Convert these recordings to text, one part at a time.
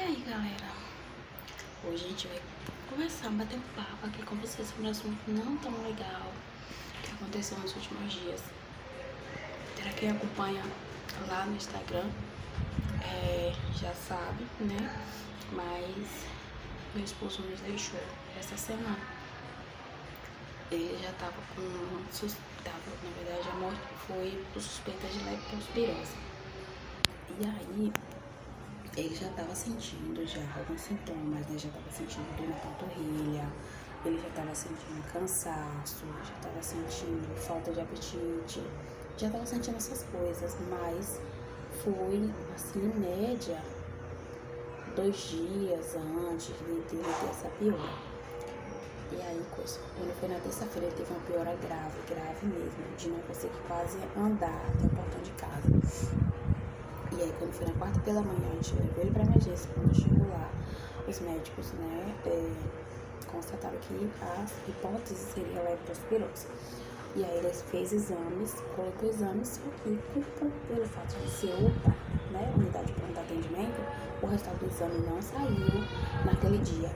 aí, galera, hoje a gente vai conversar, bater um papo aqui com vocês sobre um assunto não tão legal que aconteceu nos últimos dias. Para quem acompanha lá no Instagram, já sabe, né? Mas meu esposo nos deixou essa semana. Ele já tava na verdade a morte foi por suspeita de leptospirose. E aí ele já estava sentindo já alguns sintomas, né? Já estava sentindo dor na panturrilha, ele já estava sentindo cansaço, já estava sentindo falta de apetite, já estava sentindo essas coisas, mas foi, assim, em média, 2 dias antes de ter essa piora. E aí, quando foi na terça-feira, ele teve uma piora grave mesmo, de não conseguir quase andar até o portão de casa. E aí, quando foi na quarta pela manhã, a gente levou ele pra emergência. Quando chegou lá, os médicos, constataram que a hipótese seria leptospirose. E aí, ele fez exames, colocou exames, só que pelo fato de ser UPA, né, unidade de pronto atendimento, o resultado do exame não saiu naquele dia.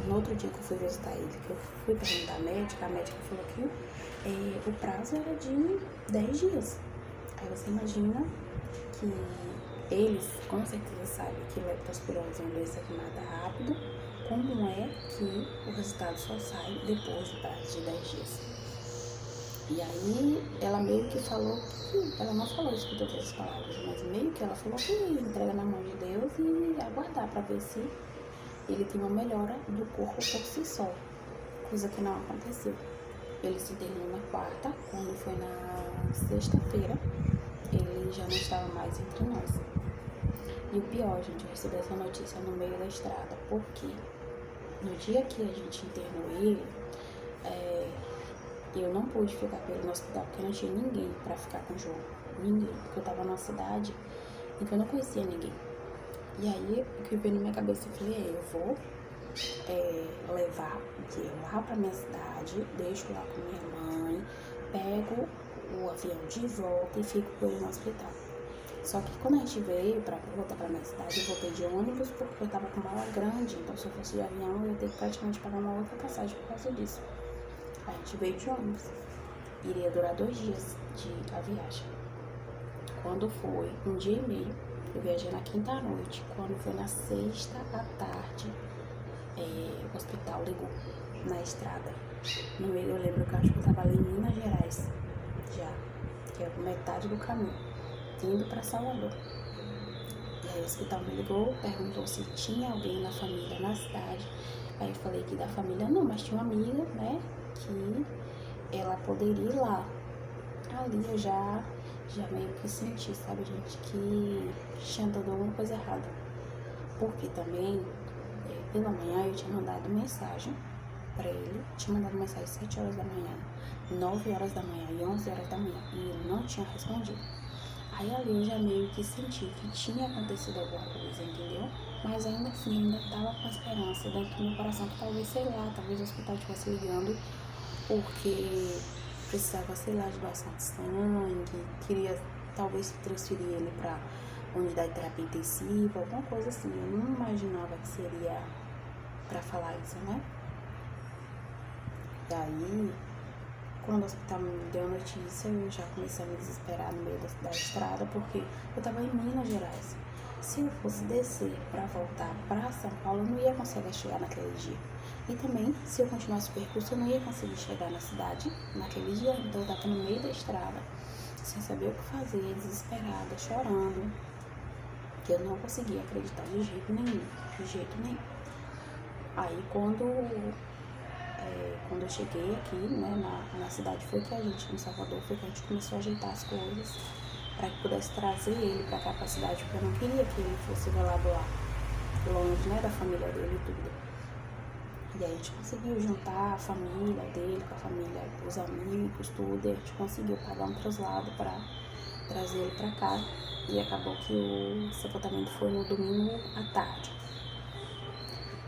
No outro dia que eu fui visitar ele, que eu fui perguntar à médica, a médica falou que o prazo era de 10 dias. Aí você imagina que eles com certeza sabem que leptospirose é uma doença que mata rápido, como é que o resultado só sai depois do prazo de 10 dias. E aí ela meio que falou que, ela não falou isso com todas as palavras, mas meio que ela falou que entrega na mão de Deus e aguardar para ver se ele tem uma melhora do corpo por si só, coisa que não aconteceu. Ele se internou na quarta, quando foi na sexta-feira, ele já não estava mais entre nós. E o pior, gente, eu recebi essa notícia no meio da estrada, porque no dia que a gente internou ele, eu não pude ficar com ele no hospital, porque não tinha ninguém pra ficar com o João. Ninguém, porque eu tava numa cidade em que eu não conhecia ninguém. E aí, o que veio na minha cabeça, eu falei, eu vou levar ele lá pra minha cidade, deixo lá com minha mãe, pego o avião de volta e fico com ele no hospital. Só que quando a gente veio pra voltar pra minha cidade, eu voltei de ônibus porque eu tava com mala grande, então se eu fosse de avião eu ia ter que praticamente pagar uma outra passagem por causa disso. A gente veio de ônibus. Iria durar 2 dias a viagem. Quando foi 1 dia e meio, eu viajei na quinta à noite. Quando foi na sexta à tarde, o hospital ligou na estrada. No meio, eu lembro que eu acho que eu tava ali em Minas Gerais, já, que é metade do caminho, indo pra Salvador. E aí o hospital me ligou, perguntou se tinha alguém na família na cidade. Aí eu falei que da família não, mas tinha uma amiga, né, que ela poderia ir lá. Ali eu já meio que senti, sabe, gente, que tinha dado alguma coisa errada. Porque também, pela manhã eu tinha mandado mensagem pra ele, tinha mandado mensagem às 7 horas da manhã, 9 horas da manhã e 11 horas da manhã, e ele não tinha respondido. Aí ali eu já meio que senti que tinha acontecido alguma coisa, entendeu? Mas ainda assim, ainda tava com a esperança dentro do meu coração que talvez, sei lá, talvez o hospital estivesse ligando porque precisava, sei lá, de doação de sangue, queria talvez transferir ele pra unidade de terapia intensiva, alguma coisa assim. Eu não imaginava que seria pra falar isso, né? E aí, quando o hospital me deu a notícia, eu já comecei a me desesperar no meio da estrada, porque eu tava em Minas Gerais. Se eu fosse descer pra voltar pra São Paulo, eu não ia conseguir chegar naquele dia. E também, se eu continuasse o percurso, eu não ia conseguir chegar na cidade naquele dia. Então eu tava no meio da estrada, sem saber o que fazer, desesperada, chorando, que eu não conseguia acreditar de jeito nenhum, de jeito nenhum. Aí quando eu cheguei aqui, né, na cidade, foi que a gente, em Salvador, foi que a gente começou a ajeitar as coisas para que pudesse trazer ele para cá, pra cidade, porque eu não queria que ele fosse velado lá, longe, né, da família dele e tudo. E aí a gente conseguiu juntar a família dele com a família dos amigos, tudo, e a gente conseguiu pagar um traslado para trazer ele para cá. E acabou que o sepultamento foi no domingo à tarde.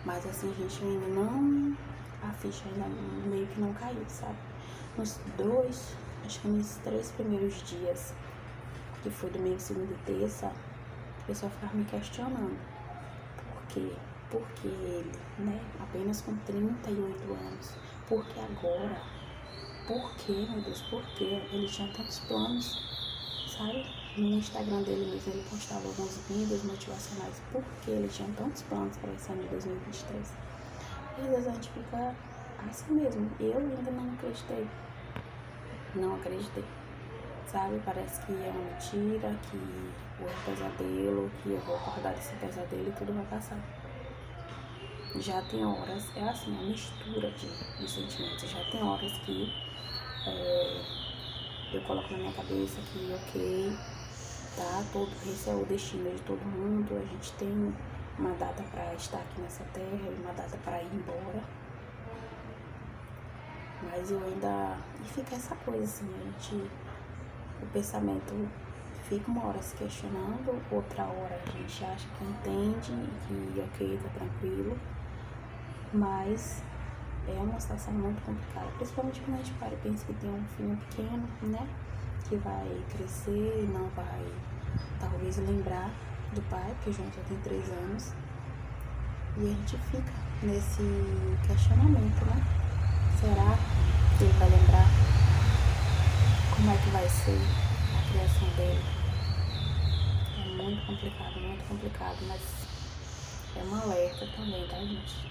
Mas assim, a gente ainda não... A ficha ainda meio que não caiu, sabe? Acho que nos 3 primeiros dias, que foi domingo, segunda e terça, o pessoal ficava me questionando. quê? Porque ele, né? Apenas com 38 anos. Por que agora? Por que, meu Deus? Por que? Ele tinha tantos planos, sabe? No Instagram dele mesmo ele postava alguns vídeos motivacionais. Por que ele tinha tantos planos para esse ano de 2023? E às vezes a gente fica assim mesmo. Eu ainda não acreditei. Não acreditei. Sabe? Parece que é uma mentira, que é um pesadelo, que eu vou acordar desse pesadelo e tudo vai passar. Já tem horas, é assim, a mistura de sentimentos. Já tem horas que eu coloco na minha cabeça que, ok, tá, esse é o destino de todo mundo, a gente tem uma data para estar aqui nessa terra e uma data para ir embora. Mas eu ainda... E fica essa coisa assim, o pensamento fica uma hora se questionando, outra hora a gente acha que entende, que ok, tá tranquilo. Mas é uma situação muito complicada, principalmente quando a gente para e pensa que tem um filho pequeno, né? Que vai crescer e não vai, talvez, lembrar do pai, porque o João só tem 3 anos. E a gente fica nesse questionamento, né? Será que ele vai lembrar? Como é que vai ser a criação dele? É muito complicado, mas é um alerta também, tá, gente?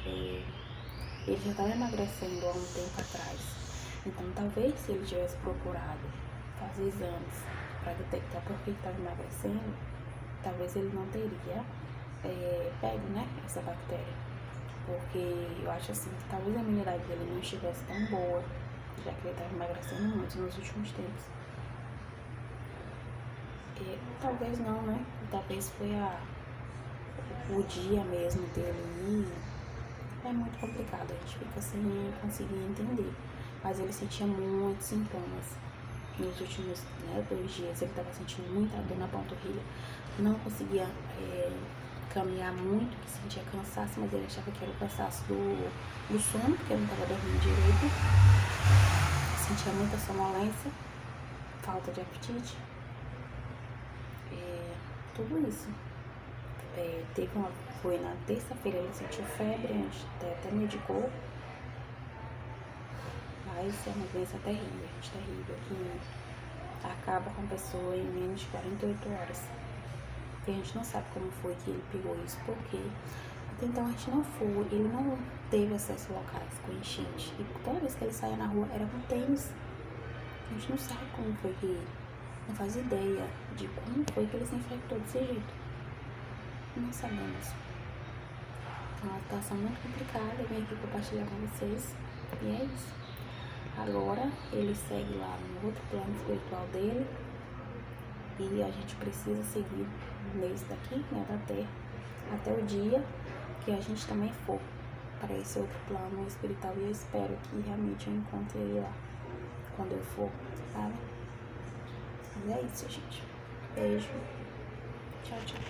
Ele já estava emagrecendo há um tempo atrás. Então, talvez se ele tivesse procurado fazer exames para detectar por que estava emagrecendo, talvez ele não teria pego, né, essa bactéria. Porque eu acho assim que talvez a imunidade dele não estivesse tão boa, já que ele estava emagrecendo muito nos últimos tempos. Talvez não, né? Talvez foi o dia mesmo dele ir. É muito complicado, a gente fica sem conseguir entender. Mas ele sentia muitos sintomas. Nos últimos 2 dias ele estava sentindo muita dor na panturrilha. Não conseguia caminhar muito, que sentia cansaço, mas ele achava que era o cansaço do sono, porque ele não estava dormindo direito. Sentia muita sonolência, falta de apetite. Tudo isso. Foi na terça-feira, ele sentiu febre, a gente até medicou. Mas é uma doença terrível, gente, terrível, que acaba com a pessoa em menos de 48 horas. E a gente não sabe como foi que ele pegou isso, porque até então a gente ele não teve acesso a locais com enchente. E toda vez que ele saía na rua era com tênis. A gente não sabe como foi que ele, não faz ideia de como foi que ele se infectou desse jeito. Não sabemos. É uma situação muito complicada, eu vim aqui compartilhar com vocês. E é isso. Agora ele segue lá no outro plano espiritual dele. E a gente precisa seguir nesse daqui, né, da Terra, até o dia que a gente também for para esse outro plano espiritual. E eu espero que realmente eu encontre ele lá quando eu for, sabe? Mas é isso, gente. Beijo. Tchau, tchau.